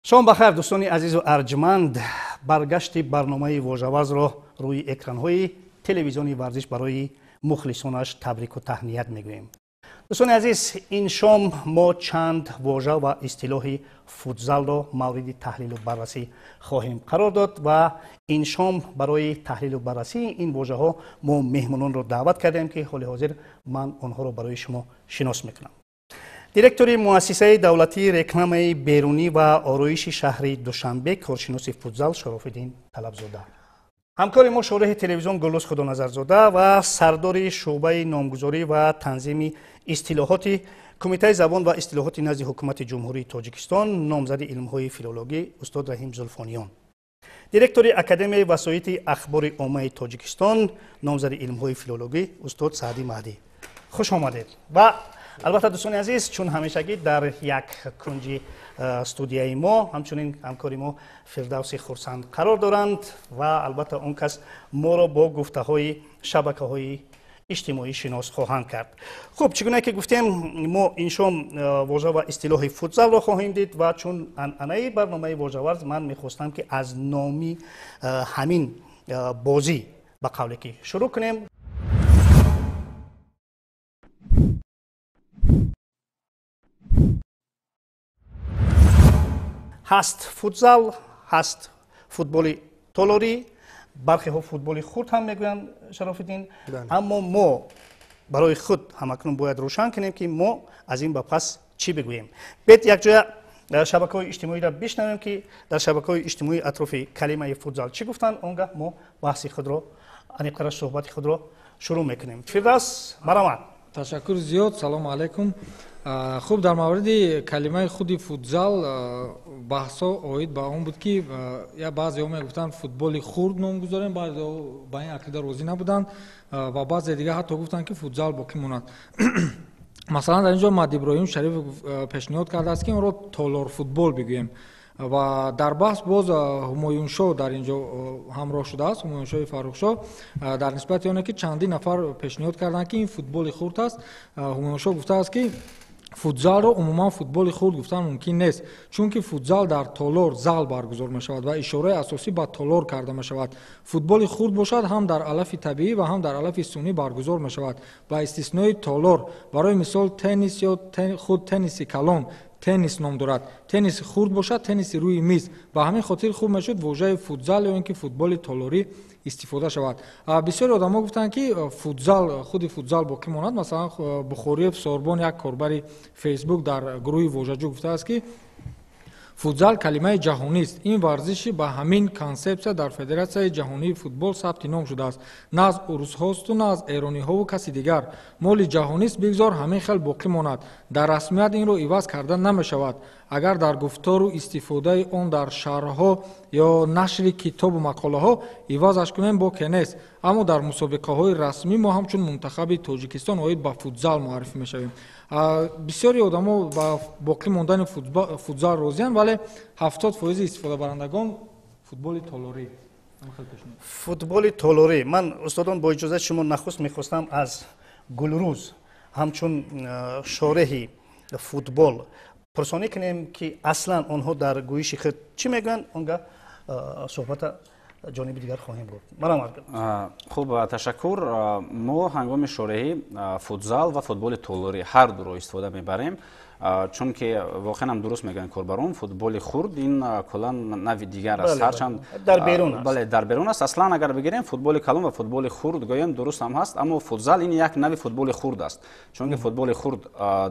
شام بخیر دوستان عزیز و ارجمند. برگشت برنامه واژه‌ورز را روی اکران‌های تلویزیونی ورزش برای مخلصانش تبریک و تهنیت میگوییم. دوستان عزیز، این شام ما چند واژه و اصطلاح فوتزال را مورد تحلیل و بررسی خواهیم قرار داد و این شام برای تحلیل و بررسی این واژه ها ما مهمانان را دعوت کردیم که حال حاضر من آنها را برای شما شناس میکنم. دیرکتور مؤسسه دولتی رکلام بیرونی و آرایش شهر دوشنبه، کارشناس فوتزال شراف‌الدین طلبزاده، همکار ما شارح تلویزیون گلوس خدانظرزاده و سردار شعبه نامگذاری و تنظیم اصطلاحات کمیته زبان و اصطلاحات نزد حکومت جمهوری تاجیکستان، نامزد علم‌های فیلولوژی استاد رحیم زلفانیان، دیرکتور اکادمی وسایط اخبار عامه تاجیکستان، نامزد علم‌های فیلولوژی استاد سعدی مهدی. خوش آمدید. و البته دوستان عزیز، چون همیشگی در یک کنج استودیوی ما همچنین همکاری ما فردوس خورسند قرار دارند و البته اون کس ما را با گفته‌های شبکه‌های اجتماعی شناس خواهند کرد. خب، چگونه که گفتیم ما این شام واژه و اصطلاح فوتزال را خواهیم دید و چون انعنه برنامه واژه‌ورز من می‌خواستم که از نامی همین بازی به قولی که شروع کنیم. هست فوتزال، هست فوتبال تالاری، برخی ها فوتبال خرد هم میگویند شراف‌الدین. اما ما برای خود همکنون باید روشن کنیم که ما از این به پس چی بگوییم. بیت یک جای در شبکه‌های اجتماعی را بشنویم که در شبکه‌های اجتماعی اطراف کلمه فوتزال چی گفتند، اونگاه ما بحث خود را انیقدر صحبت خود را شروع میکنیم. فردوس، مرحبا. تشکر زیاد. سلام علیکم. خوب، در مورد کلمه خود فوتزال بحثا اوید به اون بود که یا بعضی ها میگفتن فوتبال خرد نامگذاریم، بعضی ها به این عقیده راضی نبودن و بعضی دیگه حتی گفتن که فوتزال باقی ماند. مثلا در اینجا مهدی ابراهیم شریف پیشنهاد کرده است که اون رو تالار فوتبال بگوییم و در بحث باز همایون شاه در اینجا همراه شده است. همایون شاه فرخشاه در نسبت آنه که چندین نفر پیشنهاد کردند که این فوتبال خرد است، همایون شاه گفته است که فوتزال را عموما فوتبال خرد گفتن ممکن نیست، چون که فوتزال در تالار زال برگزار می شود و اشاره اساسی به تالار کرده می شود. فوتبال خرد باشد هم در علف طبیعی و هم در علف صنعی برگزار می شود با استثنای تالار. برای مثال تنیس یا خود تنیس کلان تنیس نام دارد. تنیس خرد باشد تنیس روی میز. به همین خاطر خوب میشد واژه فوتزال یا اینکه فوتبال تالاری استفاده شود. بسیاری آدم‌ها گفتند که فوتزال خود فوتزال باقی ماند. مثلا بخوریف سوربون یک کاربر فیسبوک در گروه واژه‌جو گفته است که فوتزال کلمه جهانی است. این ورزش به همین کانسپت در فدراسیون جهانی فوتبال ثبت نام شده است. نه از روس هاست و نه از ایرانی ها و کسی دیگر. مال جهانی است، بگذار همین خیلی باقی ماند. در رسمیت این رو عوض کردن نمی شود. اگر در گفتار و استفاده آن در شهرها یا نشر کتاب و مقاله ها عوضش کنیم باقی نیست. اما در مسابقه های رسمی ما همچون منتخب تاجیکستان اوید با فوتزال معرفی میشویم. بسیاری آدم‌ها با باقی ماندن فوتزال راضی‌اند، ولی 70% استفاده برندگان فوتبال تالاری. فوتبال تالاری. من استادان با اجازه شما نخست میخواستم از گلروز همچون شارح فوتبال پرسانی کنیم که اصلا آنها در گویش خود چی میگن، اونگاه صحبت جانب دیگر خواهیم بود. خوب، تشکر. ما هنگام شارحی فوتزال و فوتبال تالاری هر دو را استفاده میبریم، چون که واقعا هم درست میگن کاربران فوتبال خرد این کلا نوع دیگر است. هرچند در بیرون است. بله، در بیرون است. اصلا اگر بگیریم فوتبال کلان و فوتبال خرد گویم درست هم هست، اما فوتزال این یک نوع فوتبال خرد است، چون که فوتبال خرد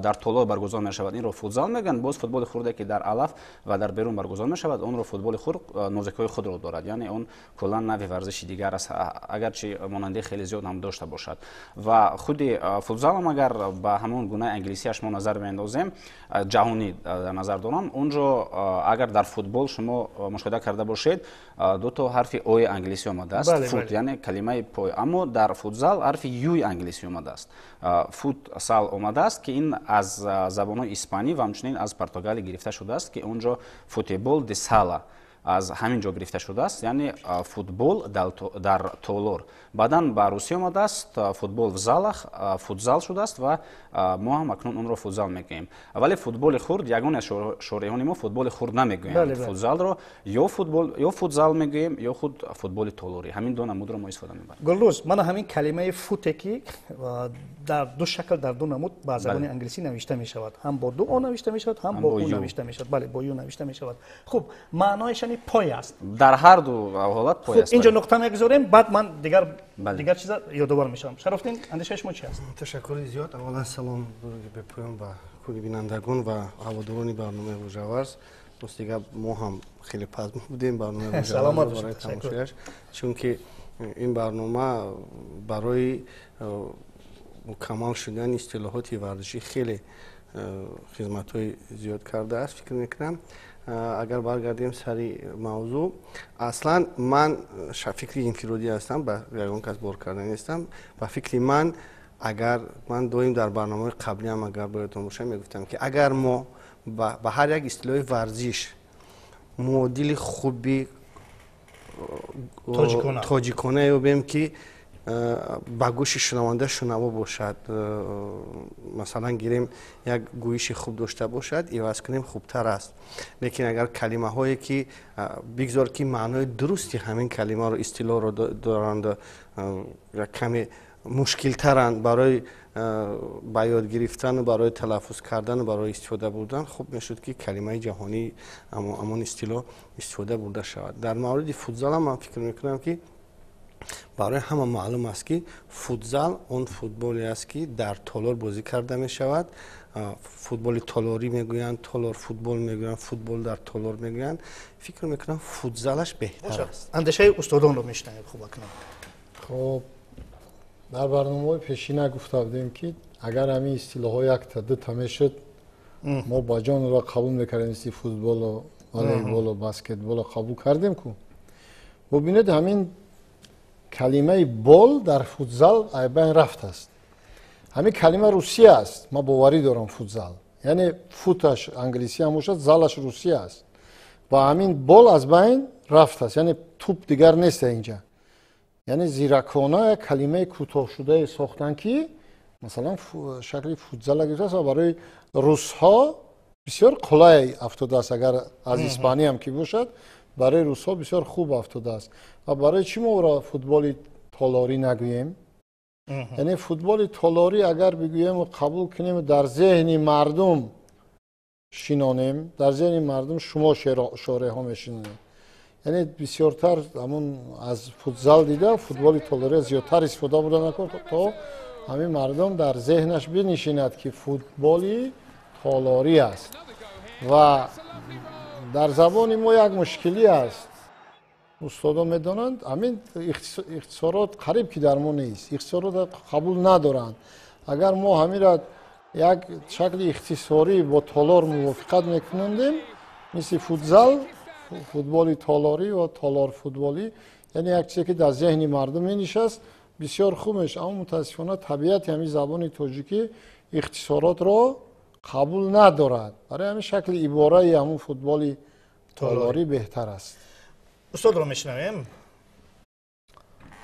در تالار برگزار میشود این رو فوتزال میگن. باز فوتبال خردی که در علف و در بیرون برگزار میشود اون رو فوتبال خرد نازک‌های خود رو دارد، یعنی اون کلا نوع ورزش دیگر است، اگرچه ماننده خیلی زیاد هم داشته باشد. و خود فوتزال هم اگر به همون گونه انگلیسیش ما نظر میاندازیم جهانی در نظر دارم، اونجا اگر در فوتبال شما مشاهده کرده باشید دو تا حرف اوی انگلیسی آمده است. فوت یعنی کلمه پای، اما در فوتزال حرف یوی انگلیسی آمده است. فوت سال آمده است که این از زبان اسپانی و همچنین از پرتغالی گرفته شده است که اونجا فوتبال دی سالا аз ҳамин ҷо гирифта шудааст, яъне футбол дар толор. баъдан ба русия омадааст, футбол в залах футзал шудааст ва мо ҳам акнун онро футзал мегӯем. вале футболи хурд ягоне аз шориҳони мо футболи хурд намегӯянд. футзалро ё футзал мегӯем ё худ футболи толорӣ. ҳамин ду намудро мо истифода мебарем. гулрӯз, ман ҳамин калимаи футе ки дар ду шакл дар ду намуд ба забони англисӣ навишта мешавад, ҳам бо ду о навишта мешавад, ҳам бо ю навишта мешавад. бале, бо ю навишта мешавад. хуб, маънояшани пой аст. дар ҳар ду ҳолат пой аст. инҷо нуқта мегузорем, баъд ман дигар чиза ёдовар мешавам. шарофдин, андешаи шумо чи аст? ташаккури зиёд. аввалан салом бепоям ба кули бинандагон ва ҳаводорони барномаи Рӯжаварз. рост дигар мо ҳам хеле пазмон будем барномаи Рӯжаварз барои тамошояш, чунки ин барнома барои мукаммал шудани истилоҳоти варзишӣ хеле хизматҳои зиёд кардааст. фикр мекунам агар баргардем сари мавзӯъ, аслан ман фикри инфиродӣ ҳастам, ба ягон кас бор карда нестам. ба фикри ман, агар ман доим дар барномаи қаблиам агар ба ёдтон бошад мегуфтам ки агар мо ба ҳар як истилоҳи варзиш муодили хуби тоҷикона ёбем ки ба гӯши шунаванда шунаво бошад, масалан гирем як гӯиши хуб дошта бошад, иваз кунем хубтар аст. лекин агар калимаҳое ки бигзор ки маънои дурусти ҳамин калимаро истилоҳро доранд як каме мушкилтаранд барои ба ёд гирифтану барои талаффуз кардану барои истифода бурдан, хуб мешуд ки калимаи ҷаҳонӣ амон истилоҳ истифода бурда шавад. дар мавриди футзал ман фикр мекунам ки барои ҳама маълум аст ки футзал он футболе аст ки дар толор бозӣ карда мешавад. футболи толорӣ мегӯянд, толор футбол мегӯянд, футбол дар толор мегӯянд. фикр мекунам футзалаш беҳтар аст. андешаи устодонро мешунавем. хуб акнун хоб дар барномаҳои пешина гуфта будем ки агар ҳамин истилоҳҳо якта дута мешуд, мо ба ҷонро қабул мекардем, мисли футболу волейболу баскетболу қабул кардем ку. бубинед ҳамин калимаи бол дар футзал айбайн рафтааст. ҳамин калима русия аст. ман боварӣ дорам футзал. яъне футаш англисӣ ҳам бошад, залаш русия аст. ва ҳамин бол аз байн рафтааст. яъне туп дигар нест инҷа. яъне зиракона як калимаи кӯтоҳшудаe сохтанд ки масалан шакли футзала гирифтааст ва барои русҳо бисёр қулай афтодааст. агар аз испанӣ ҳам ки бошад, барои русҳо бисёр хуб афтодааст. ва барои чӣ мо оро футболи толорӣ нагӯем? яъне футболи толорӣ агар бигӯем ва қабул кунем дар зеҳни мардум шинонем, дар зеҳни мардум шумо шореҳо мешинонед. яъне бисёртар ҳамун аз футзал дида футболи толорӣ зиёдтар истифода бурда накунад, то ҳамин мардум дар зеҳнаш бинишинад ки футболи толорӣ аст. ва дар забони мо як мушкилӣ аст. устодон медонанд, ҳамин ихтисорот қариб ки дар мо нест. ихтисорот қабул надоранд. агар мо ҳамира як шакли ихтисорӣ бо толор мувофиқат мекунандем, мисли футзал, футболи толорӣ ва толор футболӣ, яъне як чизе ки дар зеҳни мардум менишаст, бисёр хуб мешавад. аммо мутаассифона табиати ҳамин забони тоҷикӣ ихтисоротро қабул надорад. барои ҳамин шакли ибораи ҳамун футболи толорӣ беҳтар аст. устодро мешунавем.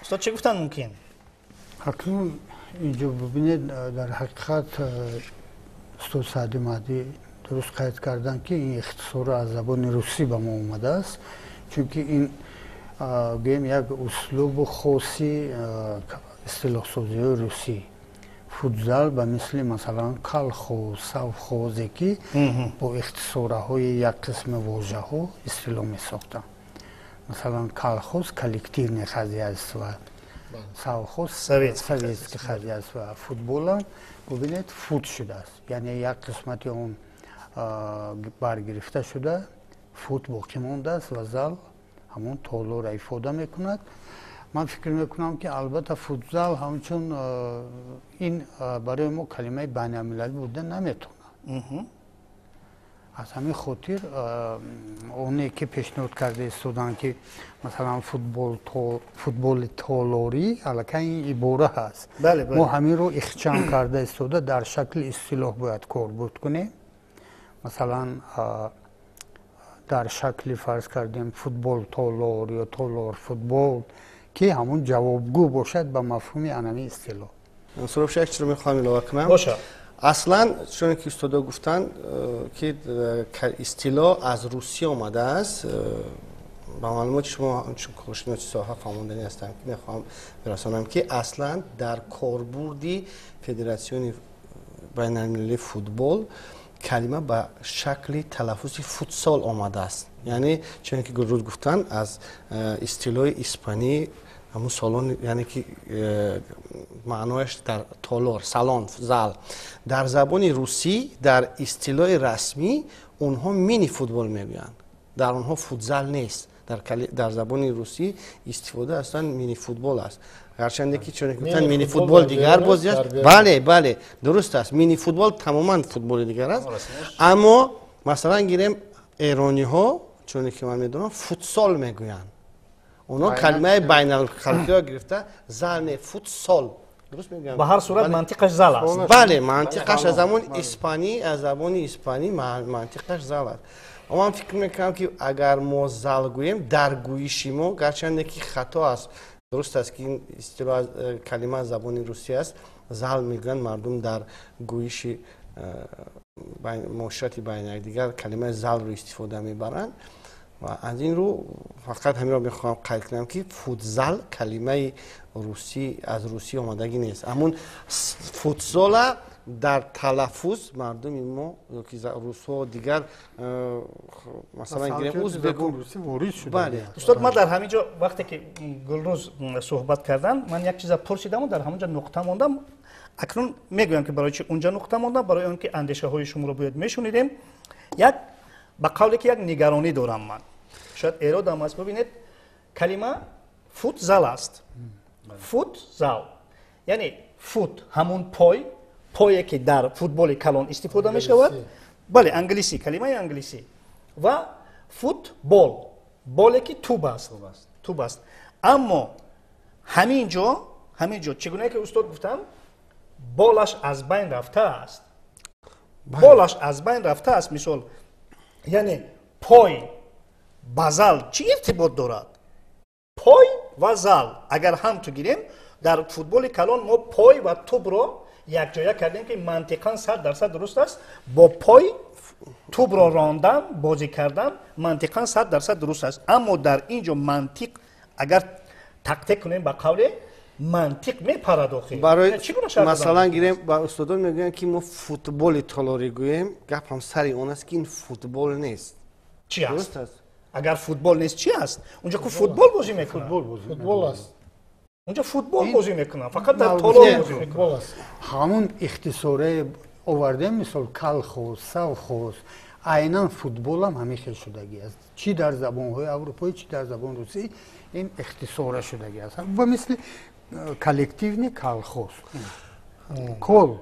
устод чӣ гуфтан мумкин? акнун инҷо бубинед, дар ҳақиқат устод Саъди Маҳдӣ дуруст қайд карданд ки ин ихтисорро аз забони русӣ ба мо омадааст, чунки ин гӯем як услубу хоси истилоҳсозиҳои русӣ. футзал ба мисли масалан калхоз, савхозе ки бо ихтисораҳои як қисми вожаҳо истилоҳ месохтанд. масалан калхоз коллективный хозяйство, савхоз советский хозяйство, футболам бубинед фут шудааст. яъне як қисмати он баргирифта шуда фут боқӣ мондааст ва зал ҳамон толорро ифода мекунад. ман фикр мекунам ки албатта футзал ҳамчун ин барои мо калимаи байналмилалӣ буда наметавонад. аз ҳамин хотир оне ки пешниҳод карда истоданд ки масалан футболи толорӣ аллакай ин ибора ҳаст. мо ҳаминро ихчам карда истода дар шакли истилоҳ бояд корбурд кунем. масалан در شکل فرض کردیم فوتبال تالار یا تالار فوتبال که همون جوابگو باشد به مفهوم انمی اصطلاح. سروش یک چیز رو میخوام اضافه کنم. باشه. اصلا چون که استادا گفتن که اصطلاح از روسیه آمده است، با معلومات شما چون کارشناس ساحه فهماندنی هستم که میخوام برسانم که اصلا در کاربردی فدراسیون بین المللی فوتبال کلمه به شکل تلفظ فوتسال آمده است. یعنی چون که گلروز گفتن از اصطلاح اسپانی همون سالن، یعنی که معنایش در تالار، سالن، زال. در زبان روسی در اصطلاح رسمی اونها مینی فوتبال میگویند، در اونها فوتزال نیست. در زبان روسی استفاده اصلا مینی فوتبال است. هرچند که چون گفتن مینی فوتبال دیگر بازی است. بله بله درست است. مینی فوتبال تماما فوتبال دیگر است. اما مثلا گیریم ایرانی ها چون که من میدونم فوتسال میگویند. اونا کلمه بین الخلیجی ها گرفته زال فوتسال. درست میگم؟ به هر صورت منطقش زال است. بله منطقش از زبان اسپانی، از زبان اسپانی منطقش زال است. اما من فکر میکنم که اگر ما زال گوییم در گویشی ما گرچند که خطا است، درست است که این اصطلاح کلمه از زبان روسی است، زال میگن مردم در گویشی معاشرت بین دیگر کلمه زال رو استفاده میبرند و از این رو فقط همین رو میخوام قید کنم که فوتزال کلمه روسی از روسی آمدگی نیست. همون فوتزال در تلفظ مردم ما که روس‌ها دیگر مثلا گیریم ازبکو روسی وارد شده. بله استاد من در همینجا وقتی که گلروز صحبت کردن من یک چیز پرسیدم و در همونجا نقطه موندم. اکنون میگویم که برای چی اونجا نقطه موندم، برای اون که اندیشه های شما رو باید میشنیدیم. یک به قولی که یک نگرانی دارم من، شاید ارادم است. ببینید کلمه فوتزال است. فوتزال یعنی فوت همون پایی که در فوتبال کلان استفاده می شود. بله انگلیسی، کلمه انگلیسی. و فوتبال بالی که توپ است. اما همینجا چگونه که استاد گفتم بالش از بین رفته است. بالش از بین رفته است. مثال یعنی پای با زال چی ارتباط دارد؟ پای و زال اگر هم تو گیریم در فوتبال کلان ما پای و توپ رو یک جایی کردیم که منطقاً 100% درست است. با پای توپ را راندن، بازی کردن منطقاً 100% درست است. اما در اینجا منطق اگر تحقیق کنیم با قول منطق میپرداخیم. برای مثلا گیریم با استادان میگن که ما فوتبال تالاری گوییم، گپ هم سری اون است که این فوتبال نیست. چی است؟ اگر فوتبال نیست چی است؟ اونجا که فوتبال بازی میکنن. فوتبال است. اونجا فوتبال بازی میکنن، فقط در تالار بازی میکنن. همون اختصاره آورده مثال کلخوز، سوخوز، عیناً فوتبال هم همیشه شدگی است. چی در زبان‌های اروپایی چی در زبان روسی این اختصار شدگی است. و مثل کلکتیونی کلخوز. کل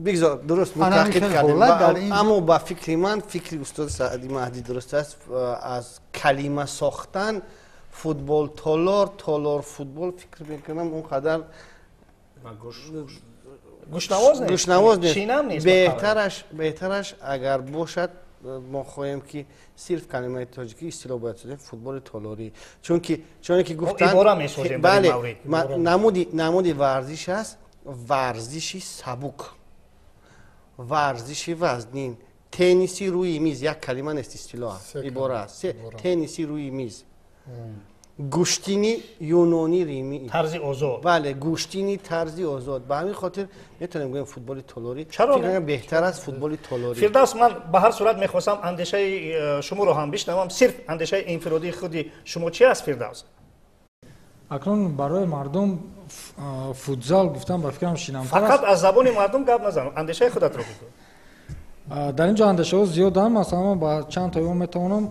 بگذار درست متحقیق کردیم. اما با فکر من فکر استاد سعدی مهدی درست است. از کلمه ساختن فوتبال تالار فوتبال فکر میکنم اونقدر گوشنواز نیست. بهترش اگر باشد ما خواهیم که صرف کلمه تاجیکی اصطلاح باید شده فوتبال تالاری، چون که گفتن بله نمودی ورزش است، ورزشی سبک، ورزشی وزنین، تنیسی روی میز یک کلمه نیست اصطلاح عباره است. تنیسی روی میز، گوشتینی یونانی ریمی طرز آزاد. بله گوشتینی طرزی آزاد. به همین خاطر میتونیم بگیم فوتبال تالاری. چرا بهتر از فوتبال تالاری؟ فردوس من به هر صورت میخواستم اندیشه شما رو هم بشنوم. صرف اندیشه انفرادی خودی شما چی است فردوس؟ اکنون برای مردم فوتزال گفتم با فکرم شینم‌تر است. فقط از زبان مردم گپ نزن، اندیشه خودت رو بگو. در اینجا اندیشه ها زیاد دارم. مثلا با چند تا میتونم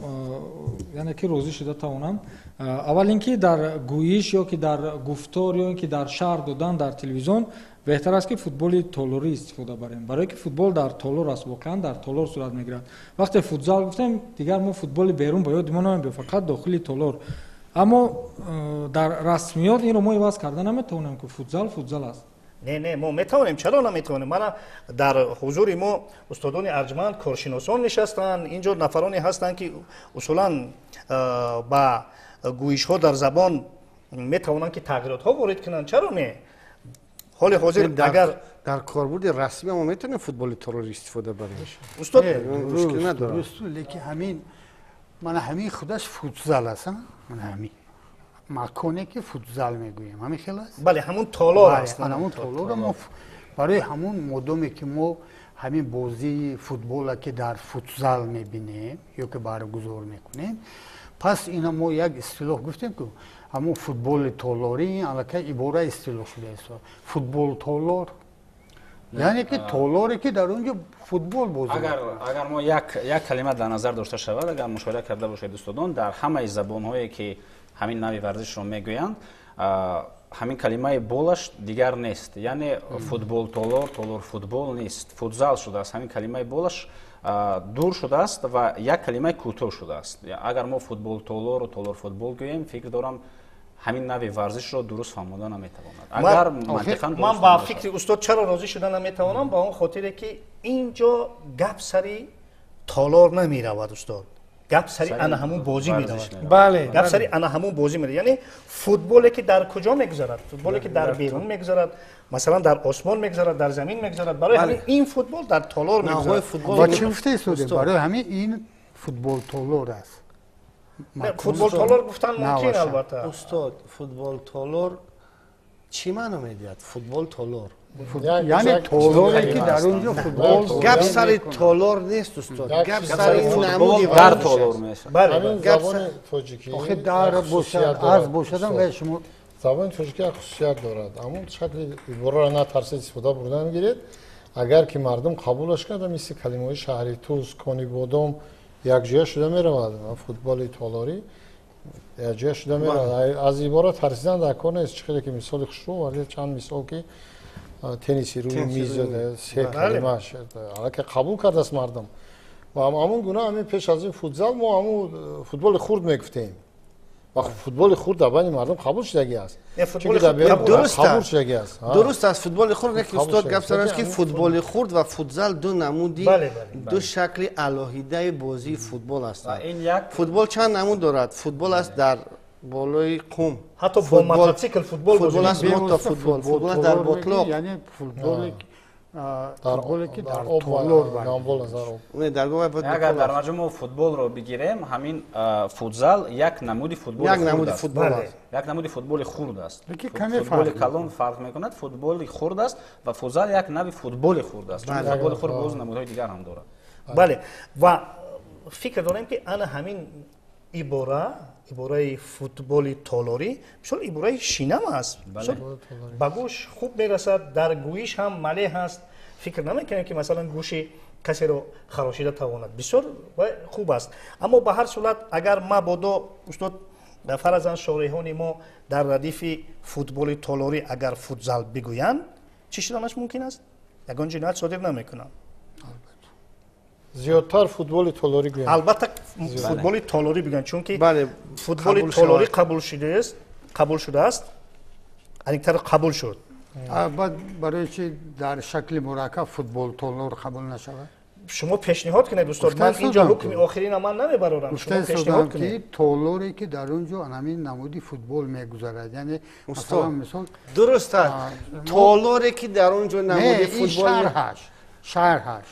یعنی که روزی شده تونم. اول اینکه در گویش یا که در گفتار یا که در شعر دادن در تلویزیون بهتر است که فوتبال تالاری استفاده بریم، برای که فوتبال در تالار است، واقعا در تالار صورت میگیرد. وقتی فوتزال گفتیم دیگر ما فوتبال بیرون با یاد ما نمیاد، فقط داخلی تالار. اما در رسمیات این رو ما عوض کردن نمیتونیم که فوتزال است. نه ما میتوانیم، چرا نمیتوانیم؟ من در حضور ما استادان ارجمند کارشناسان نشستن، اینجا نفرانی هستند که اصولا با گویش ها در زبان میتوانند که تغییرات ها وارد کنند. چرا نه؟ حال حاضر اگر در کاربرد رسمی ما میتونیم فوتبال تالاری استفاده بریم. استاد مشکل نداره. درست، لیکن همین من همین خودش فوتزال است. من همین مکانی که فوتزال میگویم همین خیلی است. بله همون تالار است. همون تالار ما برای همون مدامی که ما همین بازی فوتبال که در فوتزال میبینیم یا که برگزار میکنیم، پس اینا ما یک اصطلاح گفتیم که همون فوتبال تالاری الکی عباره اصطلاح شده است. فوتبال تالار یعنی که تالاری که در اونجا فوتبال بازی اگر ما یک کلمه در نظر داشته شود، اگر مشاهده کرده باشید دوستان، در همه زبان‌هایی که همین نوع ورزش رو میگویند، همین کلمه بولش دیگر نیست. یعنی فوتبال تالار فوتبال نیست، فوتزال شده است. همین کلمه بولش دور شده است و یک کلمه کوتاه شده است. اگر ما فوتبال تالار و تالار فوتبال گوییم، فکر دارم همین نوع ورزش رو درست فهمیده نمیتواند. اگر منطقاً من با فکر استاد چرا راضی شدن نمیتوانم؟ با اون خاطره که اینجا گپ سری تالار نمیرود استاد، گپ سری انا همون بازی میرود. بله گپ سری انا همون بازی میره. یعنی فوتبالی که در کجا میگذرد؟ فوتبالی که در بیرون میگذرد، مثلا در آسمان میگذرد، در زمین میگذرد. برای همین این فوتبال در تالار میگذرد. با چی گفته استاد؟ برای همین این فوتبال تالار است. فوتبال تالار گفتن ممکن البته. استاد فوتبال تالار چی معنی میدید؟ فوتبال تالار یعنی تالاری که در اونجا فوتبال گپ سر تالار نیست استاد، گپ سر نمودی در تالار میشه. همین زبان تاجیکی آخه در باشد از باشدم به شما زبان تاجیکی خصوصیت دارد. همون شکل عباره را نترسید استفاده بردن گیرید. اگر که مردم قبولش کرده مثل کلمه شهری توز کانی بودم یک جای شده میرود. فوتبال تالاری یک جای شده میرود. از عباره ترسیدن در کار نیست. چقدر که مثال خوشرو ولی چند مثال که تنیسی روی میز ده سه کلمه شد. حالا که قبول کرده است مردم و همون گونه همین پیش از این فوتزال ما همون فوتبال خرد میگفتیم. و فوتبال خرد در بین مردم قبول شدگی است. درست است. درست است. فوتبال خرد که استاد گفت است که فوتبال خرد و فوتزال دو نمودی دو شکل الهیده بازی فوتبال است. فوتبال چند نمود دارد؟ فوتبال است در بالای قم، حتی با موتورسیکل فوتبال است، فوتبال است در بطلاق، یعنی فوتبالی که در تالار اگر در مجموع فوتبال رو بگیریم، همین فوتزال یک نمودی فوتبال است. یک نمودی فوتبال خرد است. فوتبال کلان فرق میکند، فوتبال خرد است و فوتزال یک نوع فوتبال خرد است. چون فوتبال خرد باز نمودهای دیگر هم دارد. بله و فکر دارم که انا همین عباره فوتبال تالاری مثل عباره شینم است. با گوش خوب میرسد، در گویش هم ملیح است. فکر نمیکنم که مثلا گوش کسی رو خراشیده تواند. بسیار خوب است. اما به هر صورت اگر ما بودو استاد فرضاً شارحان ما در ردیف فوتبال تالاری اگر فوتزال بگویند چی شدنش ممکن است؟ یگان جنایت صادر نمیکنند. زیادتر فوتبال تالاری گویند. البته فوتبال تالاری بگن چون که فوتبال تالاری قبول شده است. اینکتر قبول شد. بعد برای چی در شکل مرکب فوتبال تالار قبول نشود؟ شما پیشنهاد کنید استاد. من اینجا حکم آخرین من نمیبرم. شما پیشنهاد کنید. تالاری که در اونجا همین نمودی فوتبال میگذرد. یعنی مثلا درست است. تالاری که در اونجا نمودی فوتبال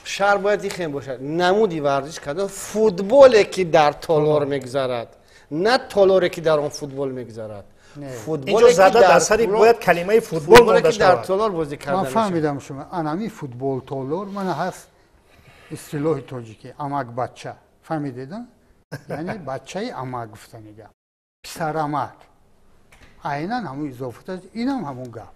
شهر باید این باشد. نمودی ورزش کردن فوتبالی که در تالار میگذرد، نه تالاری که در آن فوتبال میگذرد. اینجا زده در سری باید کلمه فوتبال مانده شود. در تالار بازی کردن. من فهمیدم شما. انمی فوتبال تالار من هست اصطلاح تاجیکی امک بچه. فهمیدید؟ یعنی بچه امک گفتن میگم. پسر امک. عیناً همون اضافه است. اینم همون گپ.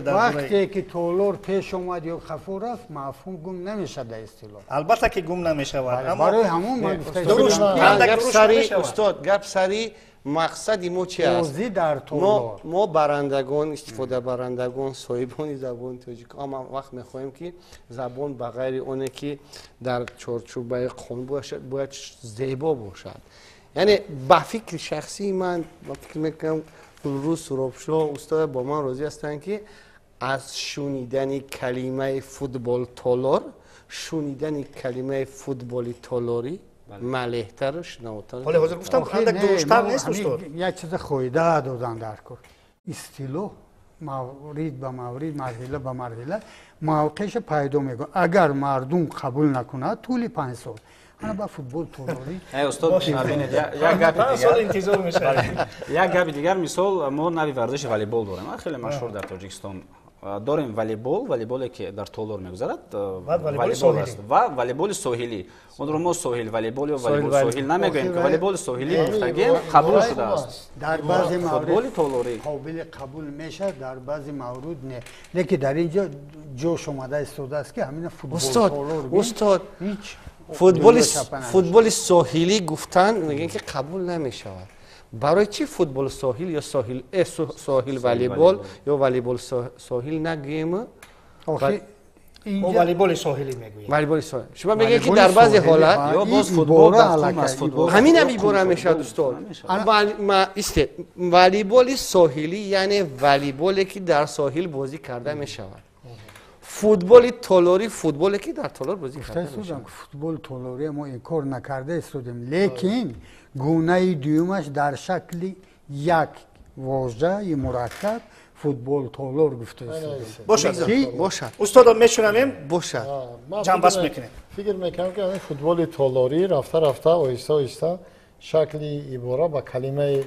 وقتی که تالار پیش اومد یا خفور است مفهوم گم نمیشه در اصطلاح. البته که گم نمیشه. برای همون من گفتم درست. گپ سری استاد گپ سری مقصدی ما چی است؟ بازی در تالار. ما برندگان استفاده برندگان صاحبان زبان تاجیک اما وقت میخوایم که زبان به غیر اونه که در چارچوبه قانون باشد باید زیبا باشد. یعنی با فکر شخصی من فکر میکنم گلروز سرابشاه استاد با من راضی هستند که از شنیدن کلمه فوتبال تالار شنیدن کلمه فوتبال تالاری مله‌تر و شنواتر. حالا حاضر گفتم اندک درشتر نیست استاد. یک چیز خویده دادن در کار استیلو مورد به مورد مرحله به مرحله موقعش پیدا میکنه. اگر مردم قبول نکنه طول 5 سال انا با فوتبال تالاری استاد ببینید یک گپ دیگر انتظار میشه. یک گپ دیگر مثال ما نوی ورزش والیبال داریم خیلی مشهور در تاجیکستان داریم والیبالی که در تالار میگذرد والیبال است و والیبال ساحلی اون رو ما ساحل والیبال و والیبال ساحل نمیگوییم که والیبال ساحلی گفتگیم قبول شده است در بعضی فوتبال تالاری قابل قبول میشه در بعضی موارد نه لیکن در اینجا جوش اومده استفاده است که همین فوتبال تالار استاد هیچ فوتبال ساحلی گفتن میگن که قبول نمیشود. برای چی فوتبال ساحل یا ساحل والیبال یا والیبال ساحل نگیم؟ ما والیبال ساحلی میگوییم. والیبال ساحل. شما میگید که در بعضی حالت یا باز فوتبال دفتر از فوتبال همین هم عباره میشه دوستان. والیبال ساحلی یعنی والیبالی که در ساحل بازی کرده میشود. فوتبال تالاری فوتبالی که در تالار بازی کرده میشود. فوتبال تالاری ما این کار نکرده استودیم لیکن گونه دیومش در شکل یک واژه مرکب فوتبال تالار گفته است. باشد. استاد میشونم باشد. جمع بس میکنیم. فکر میکنم که همین فوتبال تالاری رفته آهسته شکلی عباره با کلمه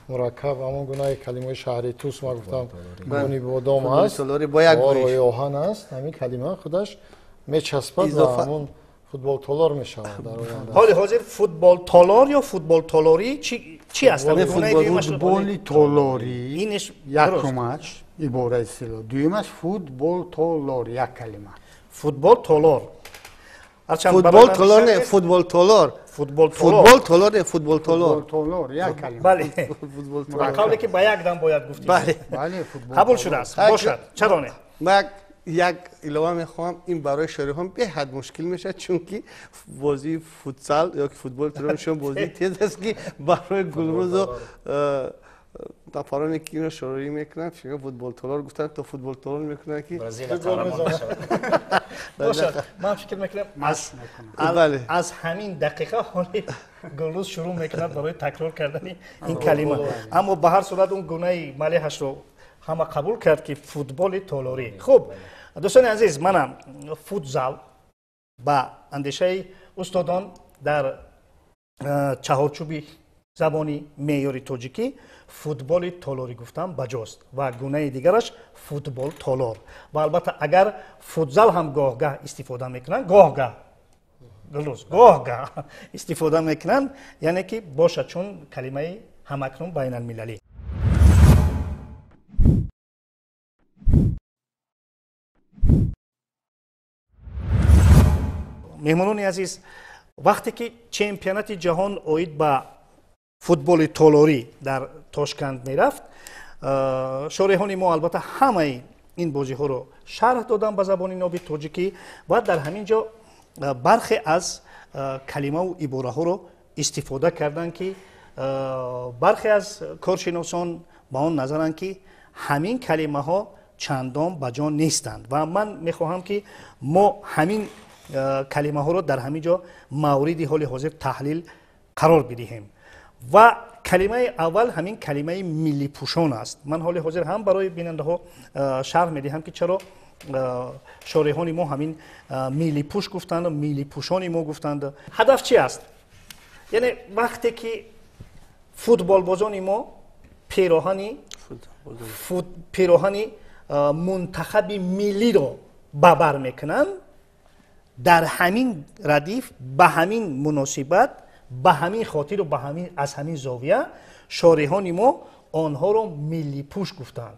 مرکب همون گونه کلمه شهری توس ما گفتم گونی بادام است با یک روی آهن است همین کلمه خودش میچسبد و همون فوتبال تالار میشه در آینده. حال حاضر فوتبال تالار یا فوتبال تالاری چی است؟ فوتبال تالاری اینش یکمش عباره است. دویمش فوتبال تالار یک کلمه. فوتبال تالار. فوتبال تالار نه فوتبال تالار. فوتبال تالار نه فوتبال تالار یک کلمه. بله. فوتبال تالار. قبل که با یک دم باید گفتیم. بله. قبول شده است. باشد. چرا نه؟ من یک علاوه میخوام این برای شریحان به حد مشکل میشه چون که بازی فوتسال یا فوتبال ترانشون بازی تیز است که برای گلروز و نفرانی که اینو شروعی میکنن شما فوتبال تالار گفتن تو فوتبال تالار میکنن که باشد. من فکر میکنم از همین دقیقه حالی گلروز شروع میکند برای تکرار کردن این کلمه اما به هر صورت اون گونه ملیحش رو همه قبول کرد که فوتبال تالاری. خب دوستان عزیز منم فوتزال با اندیشه استادان در چهارچوبی زبانی معیاری تاجیکی فوتبال تالاری گفتم بجاست و گونه دیگرش فوتبال تالار و البته اگر فوتزال هم گاهگاه استفاده میکنن گاهگاه استفاده میکنن یعنی که باشه چون کلمه همکنون بین المللی. مهمانان عزیز وقتی که چمپیونات جهان اوید با فوتبال تالاری در تاشکند میرفت شارحان ما البته همه این بازی ها رو شرح دادن به زبان نابی تاجیکی و در همین جا برخی از کلمه و عباره ها رو استفاده کردن که برخی از کارشناسان با آن نظرند که همین کلمه ها چندان بجا نیستند و من میخواهم که ما همین کلمه ها رو در همین جا مورد حال حاضر تحلیل قرار بدهیم و کلمه اول همین کلمه ملی پوشان است. من حال حاضر هم برای بیننده ها شرح میدهم که چرا شارحان ما همین ملی پوش گفتند و ملی پوشان ما گفتند. هدف چی است؟ یعنی وقتی که فوتبال بازان ما پیراهن منتخب ملی رو ببر میکنن در همین ردیف به همین مناسبت به همین خاطر و از همین زاویه شارحان ما آنها رو ملی پوش گفتند.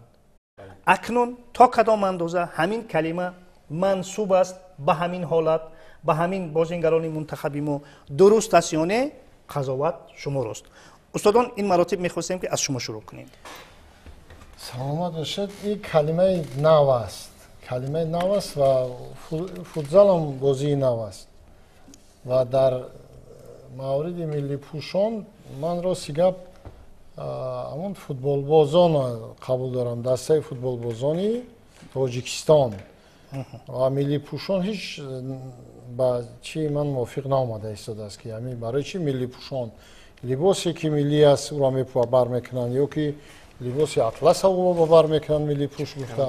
اکنون تا کدام اندازه همین کلمه منسوب است به همین حالت به همین بازیگران منتخبی ما درست است یا نه قضاوت شما راست. استادان این مراتب میخواستیم که از شما شروع کنیم. سلامت باشید. این کلمه نو است. کلمه نو است و فوتزال هم بازی نو است و در مورد ملی پوشان من را سیگاب همون فوتبال بازان قبول دارم دسته فوتبال بازانی تاجیکستان و ملی پوشان هیچ با چی من موافق نآمده ایستاده است که همین برای چی ملی پوشان لباسی که ملی است او را بر میکنن یا که لباس اطلس او را بر میکنن ملی پوش گفته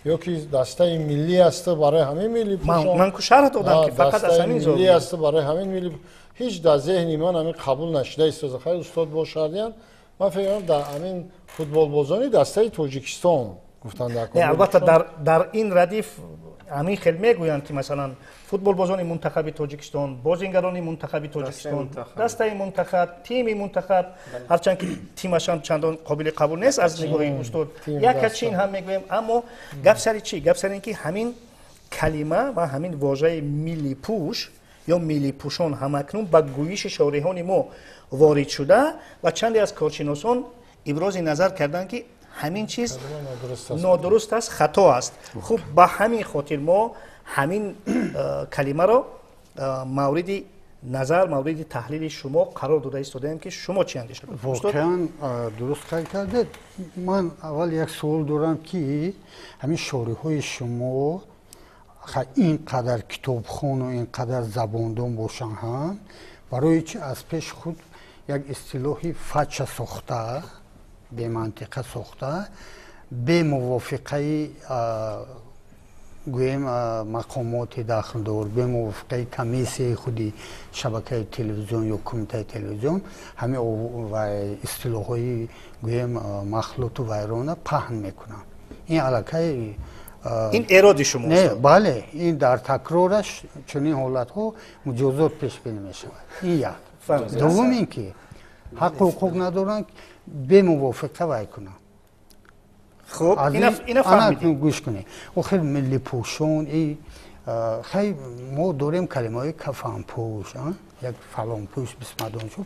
یا که دسته ملی است برای همین ملی پوشان من کو شرح دادم که فقط از همین ملی است برای همین ملی هیچ در ذهن من همین قبول نشده ایستاده خیلی استاد باشردیان من فکر کنم در همین فوتبال بازانی دسته تاجیکستان گفتن در البته در این ردیف همین خیلی میگویند که مثلا فوتبال بازان منتخب تاجیکستان بازیگران منتخب تاجیکستان دسته منتخب تیم منتخب هرچند که تیمشان چندان قابل قبول نیست از نگاه استاد یک چین هم میگویم اما گپ سر چی گپ سر اینکه همین کلمه و همین واژه ملی پوش یا ملی پوشان همکنون به گویش شارحان ما وارد شده و چندی از کارشناسان ابراز نظر کردند که همین چیز نادرست است خطا است خب با همین خاطر ما همین کلمه را مورد نظر مورد تحلیل شما قرار داده ایستادیم که شما چی اندیشه می‌کنید واقعا درست کار کردید من اول یک سوال دارم که همین شارح‌های شما اینقدر کتابخوان و اینقدر زباندان باشن هم برای چی از پیش خود یک اصطلاحی فچ ساخته به منطقه ساخته به موافقه گویم مقامات داخلدار به موافقه کمیسیون خودی شبکه تلویزیون یا کمیته تلویزیون همه و اصطلاح‌های گویم مخلوط و ویرانه پهن میکنن این علاقه این اراده شما نه بله این در تکرارش چنین حالت ها مجازات پیش بینی می شود این یک دوم این که حق و حقوق ندارن به موافقه وای کنن خب اینا فهمیدیم گوش کنید و خیلی ملی پوشون خیلی ما داریم کلمه های کفن پوش یک فلان پوش بسمدان شد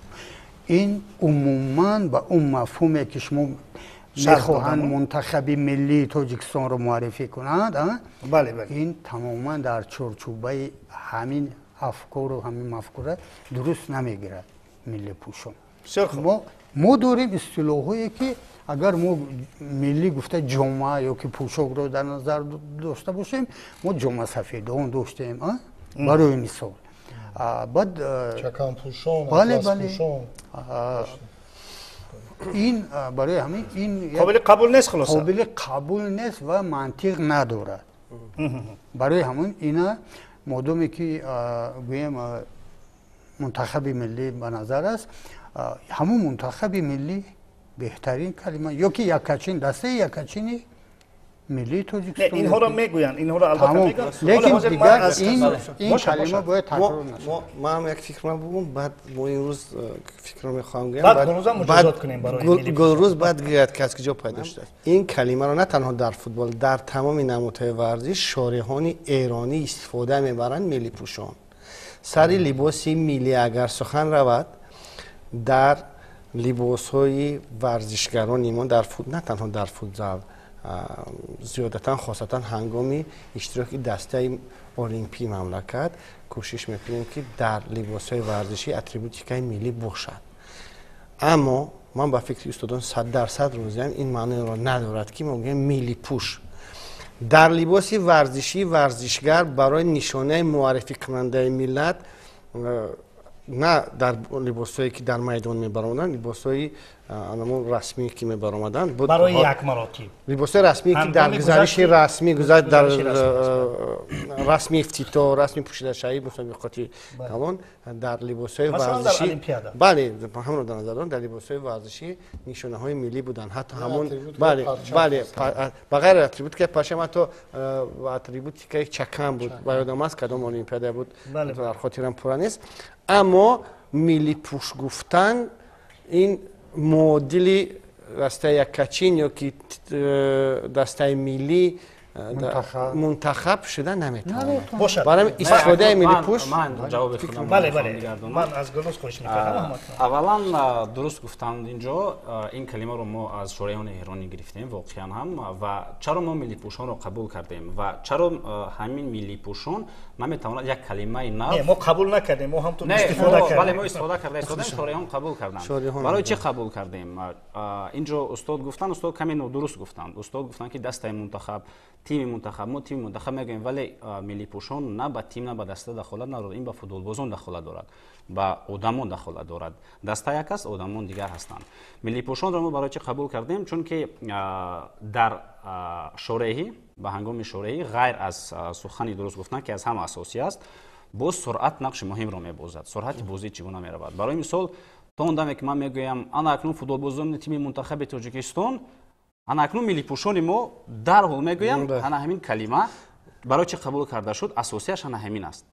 این عموما به اون مفهومی که شما میخواهند منتخب ملی تاجیکستان رو معرفی کنند بله این تماما در چارچوبه همین افکار و همین مفکوره درست نمیگیرد ملی پوشون ما داریم اصطلاحایی که اگر ما ملی گفته جامعه یا که پوشاک رو در نظر داشته باشیم ما جامعه سفیدان داشتیم برای مثال بعد چکن پوشان بله این برای همین این قابل قبول نیست خلاصه قابل قبول نیست و منطق نداره برای همون اینا مادامی که گویم منتخب ملی به نظر است همون منتخب ملی بهترین کلمه یا که یکچین دسته یکچینی ملی تاجیکستان اینها را میگوین اینها را البته میگن لیکن دیگر این کلمه باید تکرار نشه ما هم یک فکر ما بگم بعد ما این روز فکر رو میخوام گیم بعد گلروز هم مجازات کنیم برای ملی گلروز بعد گیرد کس که جا پیدا شده این کلمه رو نه تنها در فوتبال در تمام نمادهای ورزش شارحان ایرانی استفاده میبرند ملی پوشان سر لباسی ملی اگر سخن رود در لباس های ورزشگران ایمان در نه تنها در فوتبال زیادتا خاصتا هنگامی اشتراک دسته المپی مملکت کوشش میکنیم که در لباس های ورزشی اتریبوتیکای ملی باشد اما من با فکر استادان 100% روزیم این معنی را ندارد که ما میگیم ملی پوش در لباس ورزشی ورزشگر برای نشانه معرفی کننده ملت نه در لباسایی که در میدان میبرامدن لباسایی رسمی که میبرامدن برای یک مراتب لباسای رسمی که در گزارش رسمی گذاشت در رسمی افتتاح رسمی پوشیده شهی مسابقات کلان در لباسای ورزشی بله هم رو در نظر دارم در لباسای ورزشی نشانه های ملی بودن حتی همون بله بغیر اتریبوت که پرچم حتی اتریبوتی که چکم بود و یادم است کدام المپیاد بود در خاطرم پر نیست اما ملی پوش گفتن این معادل دسته یکچین یا که دسته ملی منتخب شده نمیتونه باشد. برای استفاده ملی پوش من جواب خودم بله بله من از گلوس خواهش میکنم. اولا درست گفتند اینجا این کلمه رو ما از شورایان ایرانی گرفتیم واقعا هم و چرا ما ملی پوشان رو قبول کردیم و چرا همین ملی پوشان نمیتواند یک کلمه نو ما قبول نکردیم ما هم تو نه استفاده کردیم. بله ما استفاده کردیم شورایان قبول کردن برای چی قبول کردیم اینجا استاد گفتن استاد کمی درست گفتند استاد گفتن که دسته منتخب تیم منتخب ما تیم منتخب میگیم ولی ملی پوشان نه به تیم نه به دسته دخالت ندارد این به فوتبال بازان دخالت دارد با آدمان دخالت دارد دسته یک است آدمان دیگر هستند ملی پوشان را ما برای چی قبول کردیم چون که در شورایی به هنگام شورایی غیر از سخنی درست گفتن که از همه اساسی است باز سرعت نقش مهم را میبازد سرعت بازی چگونه میرود برای مثال تا اون دمی که من میگویم انا اکنون فوتبال بازان تیم منتخب تاجیکستان انا اکنون ملی پوشان ما در حال میگویم انا همین کلمه برای چی قبول کرده شد اساسیش انا همین است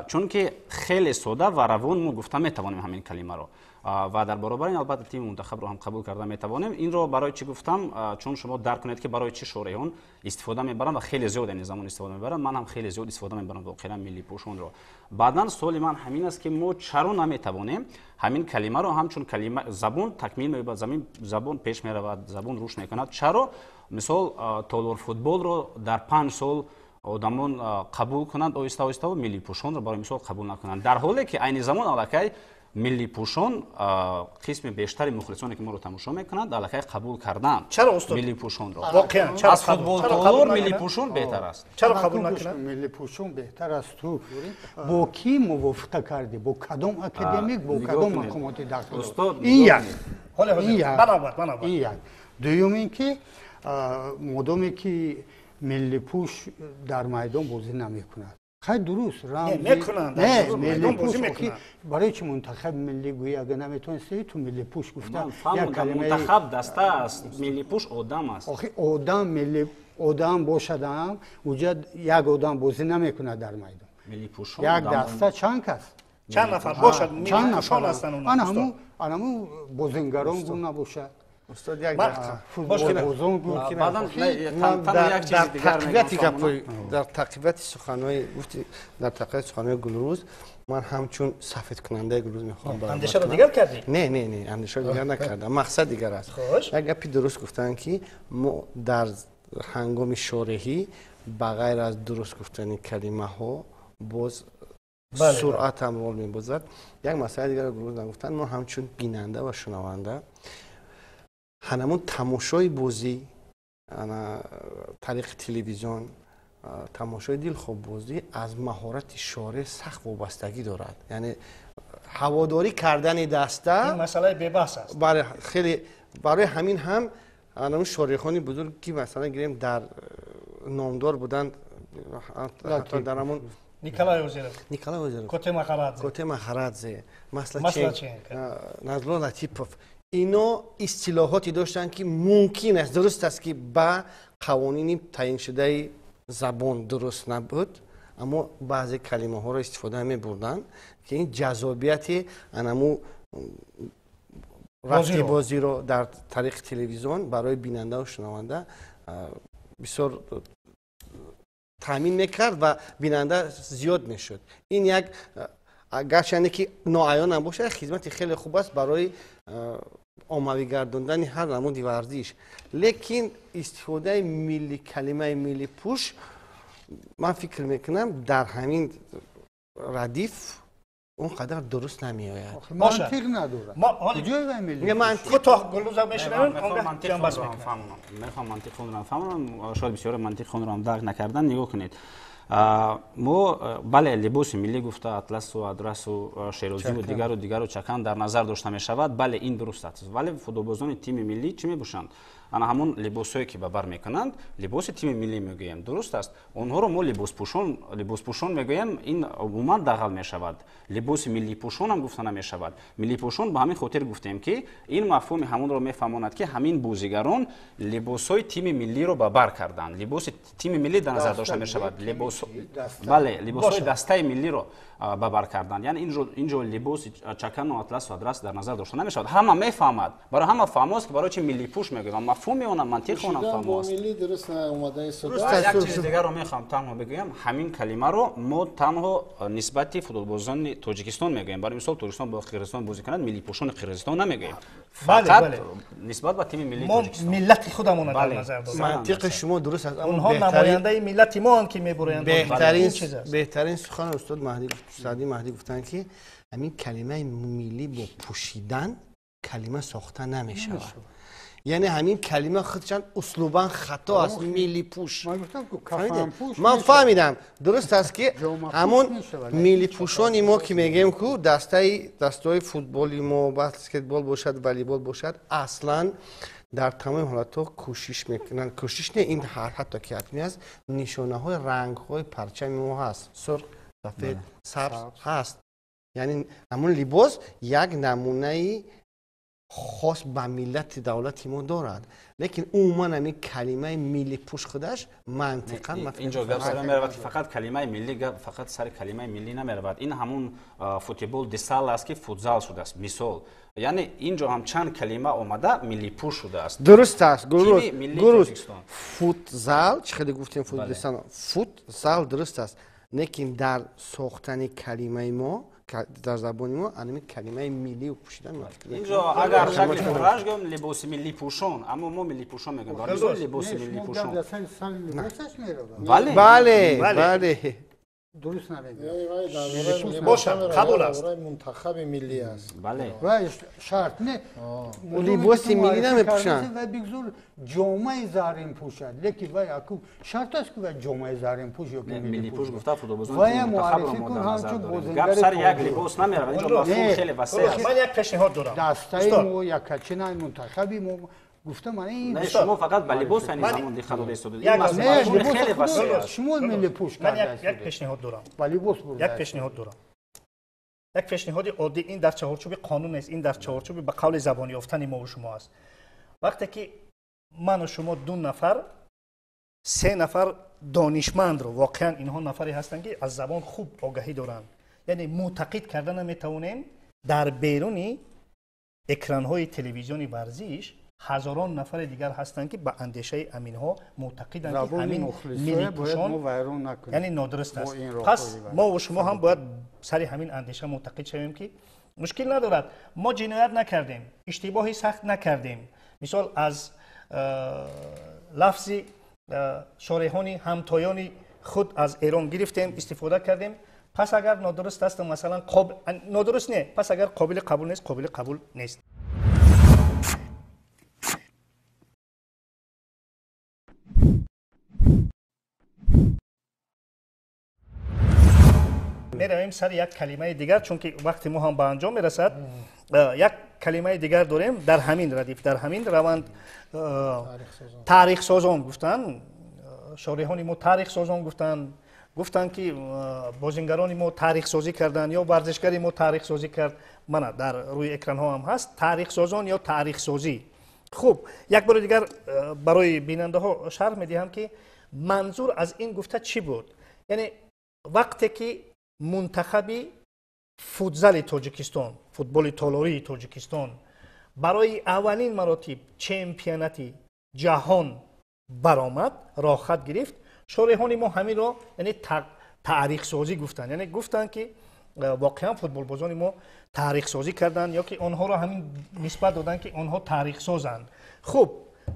چون که خیلی ساده و روان ما گفتم میتوانیم همین کلمه رو و در برابر این البته تیم منتخب رو هم قبول کرده میتوانیم این رو برای چی گفتم چون شما درک کنید که برای چی شورایان استفاده میبرن و خیلی زیاد این زمان استفاده میبرن من هم خیلی زیاد استفاده میبرم واقعا ملی پوشان رو بعداً سوال من همین است که ما چرا نمیتوانیم همین کلمه رو همچون کلمه زبان تکمیل میبرد زبان پیش میرود زبان روش میکند چرا مثال تالور فوتبال رو در 5 سال آدمان قبول کنند آهسته آهسته و ملی پوشان رو برای مثال قبول نکنند در حالی که عین زمان الکی ملی پوشان قسم بیشتری مخلصانی که ما رو تماشا میکنند الکی قبول کردن چرا استاد ملی پوشان رو واقعا چرا از فوتبال تالور ملی پوشان بهتر است چرا قبول نکنند ملی پوشان بهتر است تو با کی موافقه کردی با کدام اکادمیک با کدام مقامات داخلی استاد این یک حالا بنابر این یک دوم اینکه مادامی که ملی پوش در میدان بازی نمیکند خیلی درست میکنند نه ملی پوش برای چه منتخب ملی گویی اگه نمیتونستی تو ملی پوش گفتم یک کلمه منتخب دسته است ملی پوش آدم است آخه آدم ملی آدم باشدم اونجا یک آدم بازی نمیکنه در میدان ملی پوشان یک دسته چند کس چند نفر باشد چند نفر هستن اونها همون بازیگران گونه باشه استاد یک فوتبال بازون بعداً تنها یک چیز دیگر در تقویت سخنهای گفتی در تقویت سخنهای گلروز من همچون سفید کننده گلروز میخوام اندیشه رو دیگر کردی نه اندیشه رو دیگر نکردم مقصد دیگر است یک گپی درست گفتن که ما در هنگام شورایی بغیر از درست گفتن کلمه ها باز سرعت هم رول میبازد یک مسئله دیگر رو گلروز نگفتن ما همچون بیننده و شنونده همون تماشای بازی طریق تلویزیون تماشای دل خوب بازی از مهارت اشاره سخت وابستگی دارد یعنی هواداری کردن دسته این مسئله بحث است برای همین هم اون شارخانی بزرگ که مثلا گیریم در نامدار بودن حتی در همون نیکلای اوزیرو کوته مخارادزه مثلا نازلو لطیپوف اینا اصطلاحاتی داشتن که ممکن است درست است که با قوانین تعیین شده زبان درست نبود اما بعضی کلمه ها را استفاده می بردن که این جذابیت انمو رفتی بازی رو در طریق تلویزیون برای بیننده و شنونده بسیار تامین میکرد و بیننده زیاد میشد این یک گرچه که ناعیان هم باشه خدمت خیلی خوب است برای آموی گرداندن هر نمودی ورزش لیکن استفاده ملی کلمه ملی پوش من فکر میکنم در همین ردیف اونقدر درست نمی آید منطق نداره کجای ملی منطق تو گلوزا میشنن میخوام منطق خود را فهمم شاید بسیار منطق خود را هم درک نکردن نگاه کنید ما بله لباس ملی گفته اطلس و ادرس و شیرازی و دیگر و چکن در نظر داشته می شود بله این درست است ولی فوتبالبازان تیم ملی چی می پوشند انا همون لباسایی که به بر میکنند لباس تیم ملی میگویم درست است اونها رو ما لباس پوشان میگویم این عموما دغل می شود لباس ملی پوشان هم گفته نمی شود ملی پوشان به همین خاطر گفتیم که این مفهوم همون رو میفهماند که همین بازیگران لباسای تیم ملی رو به بر کردند لباس تیم ملی در نظر داشته می شود لباسای دسته ملی رو به بر کردند یعنی اینجا لباس چکن و اطلس و ادرس در نظر داشته نمی شود همه میفهمد برای همه فهماست که برای چی ملی پوش میگویم مفهوم اونم منطق اونم با فهم است. ملی درست اومدن یک چیز دیگر رو میخوام تنها بگویم، همین کلمه رو ما تنها نسبت فوتبالبازان تاجیکستان میگوییم. برای مثال تاجیکستان با قرقیزستان بازی کند ملی پوشان قرقیزستان نمیگوییم، فقط نسبت به تیم ملی تاجیکستان ما ملت خودمون رو در نظر داریم. منطق شما درست است، اما اونها نماینده ملت ما هستند که میبرند. بهترین سخن استاد مهدی سعدی مهدی گفتن که همین کلمه ملی با پوشیدن کلمه ساخته نمیشه. یعنی همین کلمه خودشان اسلوبا خطا است. ملی پوش من فهمیدم درست است که همون ملی پوشانی ما که میگیم که دستای فوتبالی ما بسکتبال باشد والیبال باشد اصلا در تمام حالتها کوشش میکنن. کوشش نه، این حتی که حتمی است، نشانه های رنگ های پرچم ما هست، سرخ، سفید، سبز هست. یعنی همون لباس یک نمونه خاص به ملت دولت ما دارد، لیکن عموما همین کلمه ملی پوش خودش منطقا اینجا گپ سر میرود که فقط کلمه ملی فقط سر کلمه ملی نمیرود. این همون فوتبال دسال است که فوتزال شده است. مثال یعنی اینجا هم چند کلمه آمده ملی پوش شده است. درست است. گروز فوتزال چه گفتیم فوتبال فوتزال درست است، لیکن در ساختن کلمه ما در زبان ما انمی کلمه ملی و پوشیدن اینجا اگر شکل فرنج گم لباس ملی پوشان، اما ما ملی پوشان میگیم. برای لباس ملی پوشان بله درست نمیگه. باشه قبول است. منتخب ملی است. بله. و شرط نه. لباس ملی نمیپوشن. و بگذار جامعه زرین پوشد. لیکن وای اكو شرط است که جامعه زرین پوش یا ملی پوش گفته فوتبالبازان منتخب رو ما در نظر داریم. گپ سر یک لباس نمیره. اینجا مفهوم خیلی وسیع است. من یک پیشنهاد دارم. دستای مو یا کچنای منتخبی مو گفتم این نه شما فقط به لباس زمان دیخداده استاد. این مسئله خیلی وسیع است. شما ملی پوش کرده. یک پیشنهاد دارم. یک پیشنهاد عادی، این در چهارچوب قانون است، این در چهارچوب به قول زبان یافتن ما و شما است. وقتی که من و شما دو نفر سه نفر دانشمند رو، واقعا اینها نفری هستند که از زبان خوب آگاهی دارند، یعنی معتقد کردن نمیتونیم در بیرونی اکران‌های تلویزیونی ورزش هزاران نفر دیگر هستند که به اندیشه امینها معتقدند که همین ملی پوشان یعنی نادرست است. پس ما و شما هم باید سر همین اندیشه معتقد شویم که مشکل ندارد، ما جنایت نکردیم، اشتباهی سخت نکردیم. مثال از لفظ شارحانی همتایان خود از ایران گرفتیم، استفاده کردیم. پس اگر نادرست است مثلا نادرست نه، پس اگر قابل قبول نیست، قابل قبول نیست. میرویم سر یک کلمه دیگر، چون که وقتی ما هم به انجام میرسد. یک کلمه دیگر داریم در همین ردیف، در همین روند. تاریخ سازان گفتن، شارحان ما تاریخ سازان گفتن که بازیگران ما تاریخ سازی کردن یا ورزشکاری ما تاریخ سازی کرد. من در روی اکران ها هم هست تاریخ سازان یا تاریخ سازی. خوب، یک بار دیگر برای بیننده ها شرح میدهم که منظور از این گفته چی بود. یعنی وقتی که منتخب فوتزال تاجیکستان، فوتبال تالاری تاجیکستان برای اولین مراتب چمپیونات جهان برآمد، راه خط گرفت، شارحان ما همین رو یعنی تاریخ سازی گفتن. یعنی گفتن که واقعا فوتبال بازان ما تاریخ سازی کردن یا که آنها رو همین نسبت دادن که آنها تاریخ سازند. خب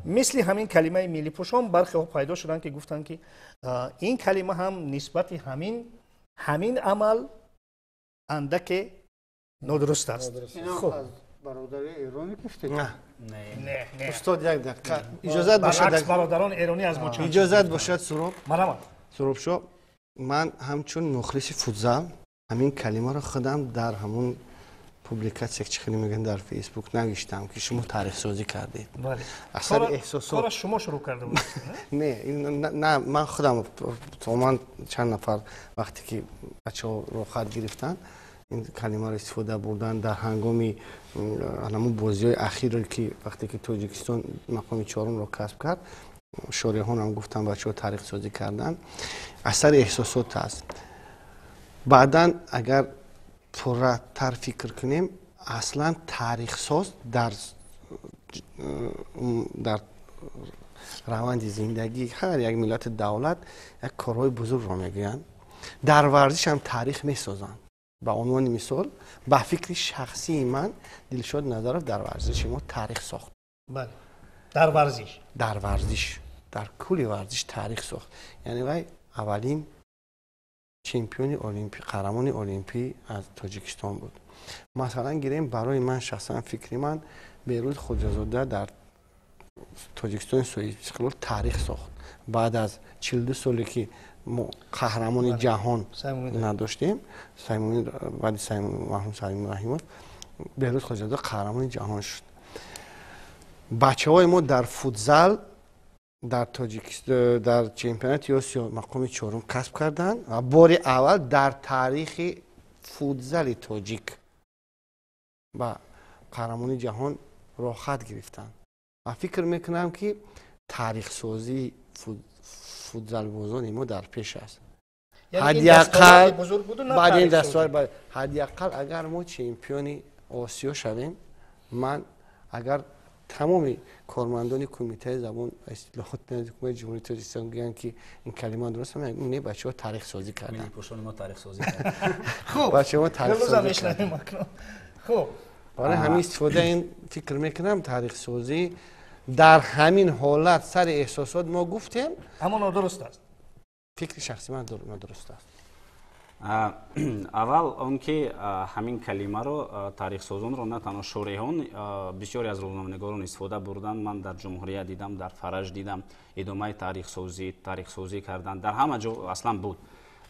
مثل همین کلمه ملی پوشان برخی ها پیدا شدن که گفتن که این کلمه هم نسبت همین عمل اندک نادرست است. خب برادر ایرانی گفته نه استاد یک دقیقه اجازه باشد برادران ایرانی از ما اجازه باشد سروب شو. من همچون مخلص فوتزال همین کلمه رو خودم در همون پوبلیکاسیون که خیلی میگن در فیسبوک نوشتم که شما تاریخ سازی کردید. بله. اثر احساسات کار شما شروع کرده بود. نه من خودم من چند نفر وقتی که بچه‌ها رو خط گرفتن این کلمه رو استفاده بردن در هنگام همون بازی‌های اخیر که وقتی که تاجیکستان مقام 4 رو کسب کرد، شارحان هم گفتن بچه‌ها تاریخ سازی کردن. اثر احساسات است. بعداً اگر پرتر فکر کنیم اصلا تاریخ ساز در روند زندگی هر یک ملت دولت یک کارهای بزرگ را میگویند. در ورزش هم تاریخ میسازند. به عنوان مثال به فکر شخصی من دلشاد نظرов در ورزش ما تاریخ ساخت. بله. در ورزش در کل ورزش تاریخ ساخت. یعنی وای اولین چمپیون المپیک قهرمان المپیک از تاجیکستان بود. مثلا گیریم برای من شخصا فکری من بیروت خودروزاده در تاجیکستان سوئیسکلور تاریخ ساخت. بعد از 42 سالی که قهرمان جهان نداشتیم بعد مرحوم سلیمی رحیمov بیروت خودروزاده قهرمان جهان شد. بچه‌های ما در فوتزال در تاجیکستان در چمپیونات آسیا مقام 4 کسب کردند و بار اول در تاریخ فوتزال تاجیک با قهرمانی جهان راه خط گرفتند. و فکر میکنم که تاریخ سازی فوتزال بازان ما در پیش است. حداقل بعد این دستور حداقل اگر ما چمپیون آسیا شویم، من اگر تمام کارمندان کمیته زبان اصلاحات حکومت جمهوری تاجیکستان میگن که این کلمه درست میگن، این بچه‌ها تاریخ سازی کردن. پشتون ما تاریخ سازی کردن. خوب. بچه‌ها تاریخ سازی کردن. خوب. برای همین استفاده این فکر میکنم تاریخ سازی در همین حالت سر احساسات ما گفتیم اما درست است. فکر شخصی من درست است. اول اون که همین کلمه رو تاریخ سازون رو نه تنها شورایان بسیاری از روزنامه‌نگاران استفاده بردن. من در جمهوریت دیدم، در فرج دیدم ادامه تاریخ سازی کردن در همه جا اصلا بود.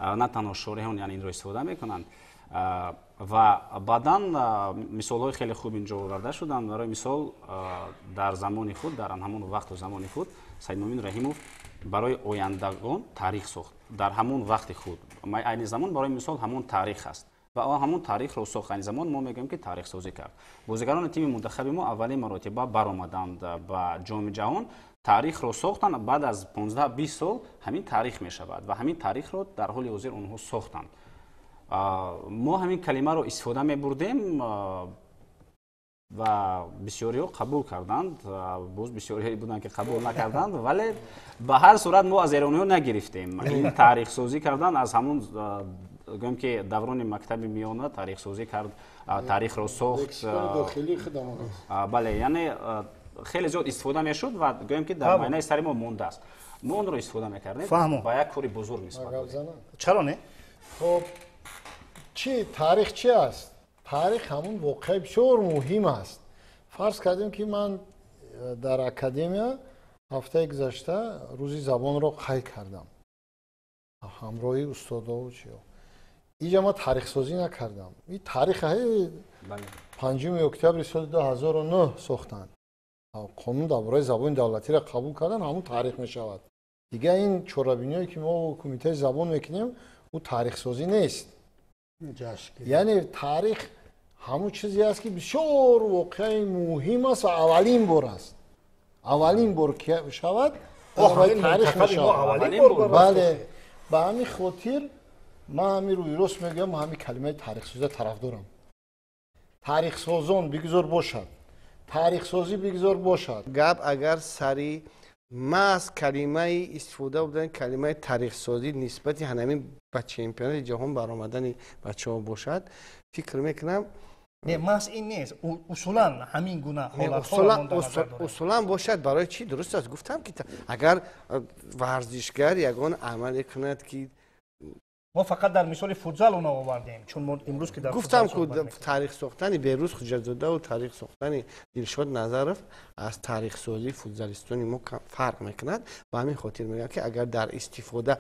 نه تنها شورایان یعنی این رو استفاده میکنند و بعداً مثال‌های خیلی خوب اینجا آورده شدن. برای مثال در زمان خود در همون وقت و زمان خود سید مومن رحیمov برای آیندگان تاریخ ساخت. در همون وقت خود این زمان برای مثال همون تاریخ است و همون تاریخ رو ساخت. این زمان ما میگیم که تاریخ سازی کرد. بازیگران تیم منتخب ما اولین مرتبه برآمدند به جام جهان، تاریخ رو ساختند. بعد از 15-20 سال همین تاریخ می شود و همین تاریخ رو در حال حاضر اونها ساختند. ما همین کلمه رو استفاده می بردیم و بسیاری ها قبول کردند. باز بسیاری بودند که قبول نکردند، ولی به هر صورت ما از ایرانی ها نگرفتیم. این تاریخ سازی کردن از همون گویم که دوران مکتب میانه تاریخ سازی کرد، تاریخ رو ساخت. بله، یعنی خیلی زیاد استفاده میشد و گویم که در معنی سر ما مونده است. ما اون رو استفاده میکردیم با یک کاری بزرگ نسبت. چرا نه؟ خب چی تاریخ چی است؟ تاریخ همون واقعه بسیار مهم است. فرض کردیم که من در اکادمیا هفته گذشته روزی زبان را قید کردم همراهی استادا و چیا. اینجا ما تاریخ سازی نکردم. این تاریخ های 5 اکتبر سال 2009 ساختن. قانون درباره زبان دولتی را قبول کردن، همون تاریخ می شود. دیگه این چورابینیایی که ما و کمیته زبان میکنیم او تاریخ سازی نیست. یعنی تاریخ همون چیزی است که بسیار واقعی مهم است و اولین بار است. اولین بار که شود تاریخ می شود. بله، به همین خاطر من همین روی راست میگم، همین کلمه تاریخ سازی طرفدارم. تاریخ سازان بگذار باشد، تاریخ سازی بگذار باشد. گپ اگر سری از کلمه استفاده بودن کلمه تاریخ سازی نسبت همین به چمپیونات جهان برآمدن بچه‌ها باشد، فکر میکنم نه ماس این نیست. اصولا همین گونه حالت اصولا باشد. برای چی؟ درست است گفتم که اگر ورزشگر یگان عمل کند که ما فقط در مثال فوتزال اون آوردیم، چون ما امروز که در گفتم که تاریخ ساختن بیروز خودروزاده و تاریخ ساختن دلشاد نظرov از تاریخ سازی فوتزالیستان ما فرق میکند. به همین خاطر میگم که اگر در استفاده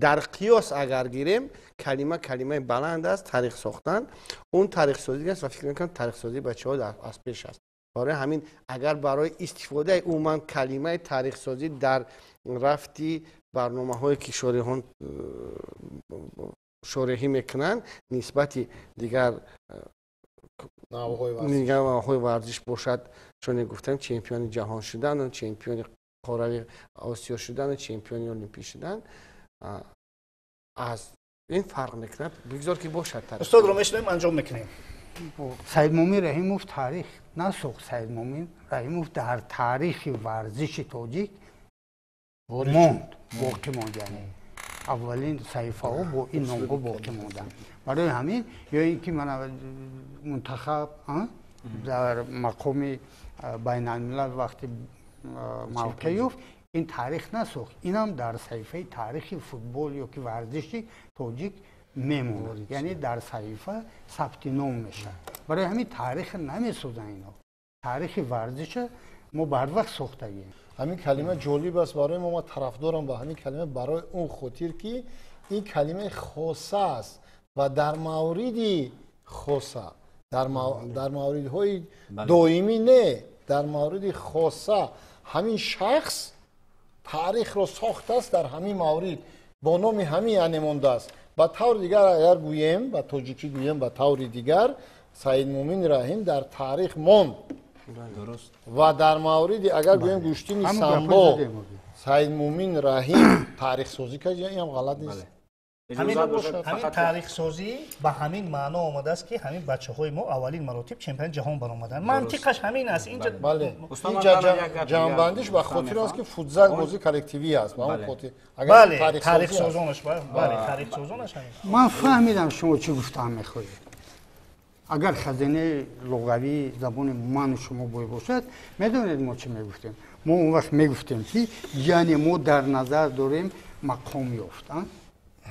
در قیاس اگر گیریم کلمه بلند است تاریخ ساختن، اون تاریخ سازی است و فکر میکنم تاریخ سازی بچه‌ها از پیش است. برای همین اگر برای استفاده عموما کلمه تاریخ سازی در رفتی برنامه‌های که شورهی میکنن نسبت دیگر نوع‌های ورزش باشد، چون گفتم چمپیون جهان شدن و چمپیون قاره آسیا شدن و چمپیون المپیک شدن از این فرق میکنه. بگذار که باشد. استاد رو میشنیم انجام میکنیم. سید مومن رحیموف تاریخ نساخت. سید مومن رحیموف در تاریخ ورزش تاجیک موند، باقی موند. یعنی اولین صحیفه ها با این نام ها باقی موندن. برای همین یا اینکه من منتخب در مقام بین الملل وقتی موقع یافت این تاریخ نساخت. این هم در صحیفه تاریخ فوتبال یا که ورزشی تاجیک میمونه، یعنی در صحیفه ثبت نام میشه. برای همین تاریخ نمیسازن اینا. تاریخ ورزش ما بر وقت ساختگیم. همین کلمه جالب است برای ما. من طرفدارم با همین کلمه برای اون خاطر که این کلمه خاصه است و در موردی خاصه، در موردهای دائمی نه، در مورد خاصه همین شخص تاریخ رو ساخته است، در همین مورد با نام همین انمونده است. با طور دیگر اگر گویم با تاجیکی گویم با طور دیگر سید مومن رحیم در تاریخ موند. درست. و در مورد اگر گویم گوشتین سامبو سید مومن رحیم تاریخ سازی کرد، این هم غلط نیست. همین تاریخ سازی به همین معنا آمده است که همین بچه‌های ما اولین مراتب چمپیون جهان برآمدن. منطقش همین است. اینجا بله. اینجا جنبندیش به خاطر است که فوتزال بازی کلکتیوی است. به اون خاطر اگر تاریخ سازونش تاریخ سازونش همین. من فهمیدم شما چی گفتم میخواهید. اگر خزینه لغوی زبان من و شما باشد میدونید ما چی میگفتیم. ما اون وقت میگفتیم که یعنی ما در نظر داریم مقام یافتن،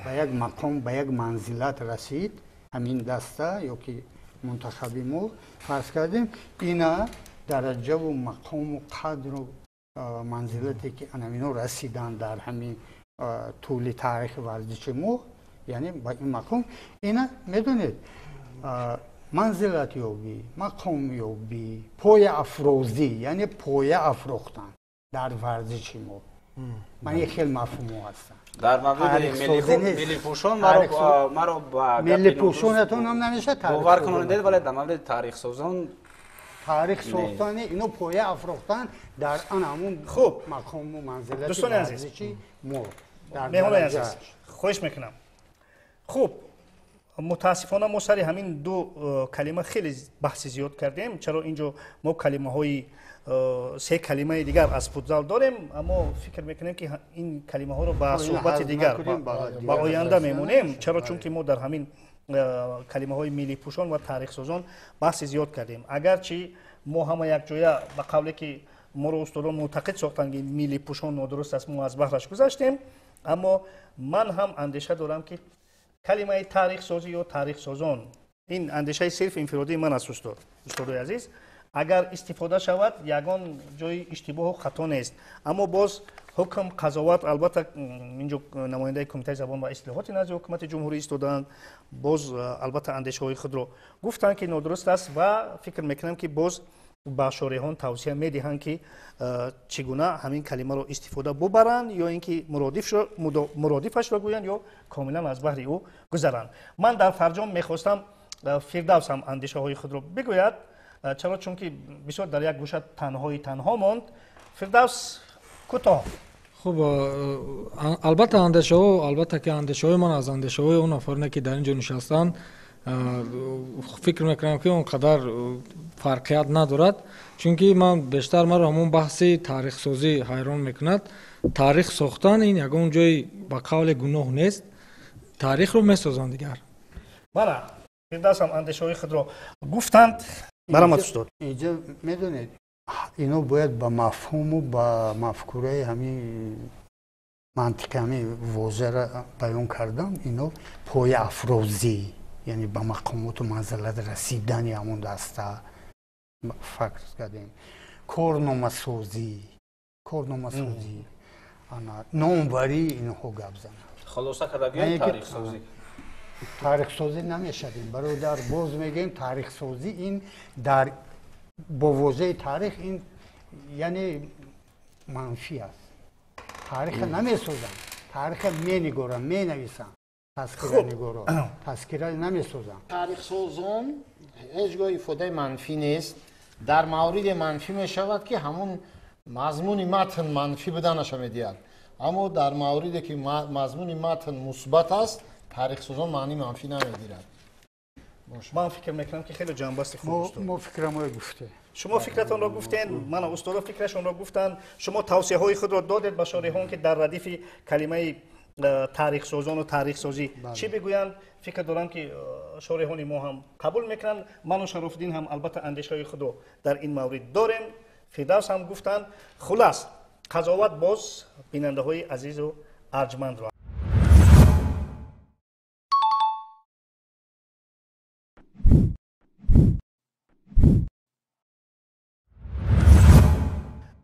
به یک مقام، به یک منزلت رسید. همین دسته یا که منتخبی ما فرض کردیم اینا درجه و مقام و قدر و منزلتی که اینا رسیدن در همین طول تاریخ ورزش ما، یعنی با این مقام اینا میدونید منزلت یابی، مقام یابی، پای افروزی، یعنی پای افروختن در ورزش ما. من یک خیلی مفهوم هستم. در مورد ملی پوشان مرا با ملی پوشانتون هم نمیشه باور کنید، ولی در مورد تاریخ سازان تاریخ ساختن اینو پای افروختن در آن همون خوب مقام و منزلت دوستان عزیز ما در مهمان عزیز خواهش میکنم. خوب متاسفانه ما سر همین دو کلمه خیلی بحث زیاد کردیم. چرا اینجا ما کلمه های سه کلمه دیگر از فوتزال داریم، اما فکر میکنیم که این کلمه ها رو با صحبت دیگر با آینده میمونیم. چرا؟ چون که ما در همین کلمه های ملی پوشان و تاریخ سازان بحث زیاد کردیم. اگرچه ما هم یک جویا به قولی که ما رو استادان معتقد ساختن که ملی پوشان نادرست است، ما از بحثش گذشتیم. اما من هم اندیشه دارم که کلمه تاریخ سازی یا تاریخ سازان این اندیشه صرف انفرادی من است. استاد عزیز اگر استفاده شود یگان جای اشتباه و خطا نیست، اما باز حکم قضاوت البته اینجا نماینده کمیته زبان و اصلاحات نزد حکومت جمهوری ایستادند، باز البته اندیشه های خود را گفتند که نادرست است و فکر میکنم که باز با شارحان توصیه میدهند که چگونه همین کلمه رو استفاده ببرند یا اینکه مرادفش را گویند یا کاملا از بحر او گذرند. من در فرجام میخواستم فردوس هم اندیشه های خود را بگوید، چرا؟ چون که بسیار در یک گوشه تنها ماند. فردوس کوتاه. خب البته که اندیشه های من از اندیشه های اون افرادی که در اینجا نشستن فکر میکنم که اونقدر فرقیت ندارد، چون که من بیشتر مرا همون بحثی تاریخ سازی حیران میکند. تاریخ ساختن این یگان جای با قول گناه نیست، تاریخ رو میسازند دیگر. بله فردوس هم اندیشه های خود را گفتند. برام استاد اینجا میدونید اینو باید با مفهوم و با مفکوره همین منطقه همین واژه را بیان کردم. اینو پای افروزی یعنی با مقامات و منزلت رسیدن همون دسته فکر کردیم. کارنامه سازی ناموری اینها گپ زنن. خلاصه کردن تاریخ سازی نمیشدیم برادر. باز میگیم تاریخ سازی این در با واژه تاریخ این یعنی منفی است. تاریخ نمیسازن، تاریخ مینگارن، مینویسن، تذکره نگارن، تذکره نمیسازن. تاریخ سازان هیچ گاه ifade منفی نیست. در مورد منفی میشود که همون مضمون متن منفی بدانش میدهد، اما در موردی که مضمون متن مثبت است تاریخ سازان معنی منفی نمیگیرد. من فکر میکنم که خیلی جنبست خوب است. ما فکرمو گفته. شما فکرتون را گفتین، من استاد فکرشون را گفتن، شما توصیه های خود را دادید به شارحان که در ردیف کلمه تاریخ سازان و تاریخ سازی چی بگویند. فکر دارم که شارحان ما هم قبول میکنن. من و شرفالدین هم البته اندیشه های خود در این مورد داریم. فردوس هم گفتن. خلاص قضاوت باز بیننده های عزیز و ارجمند را.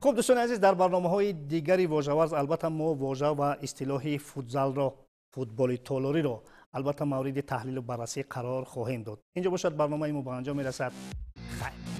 خب دوستان عزیز، در برنامه‌های دیگری واژه‌ورز البته ما واژه و اصطلاح فوتزال را، فوتبال تالاری را البته مورد تحلیل و بررسی قرار خواهیم داد. اینجا باشد برنامه ما به انجام میرسد. خیر.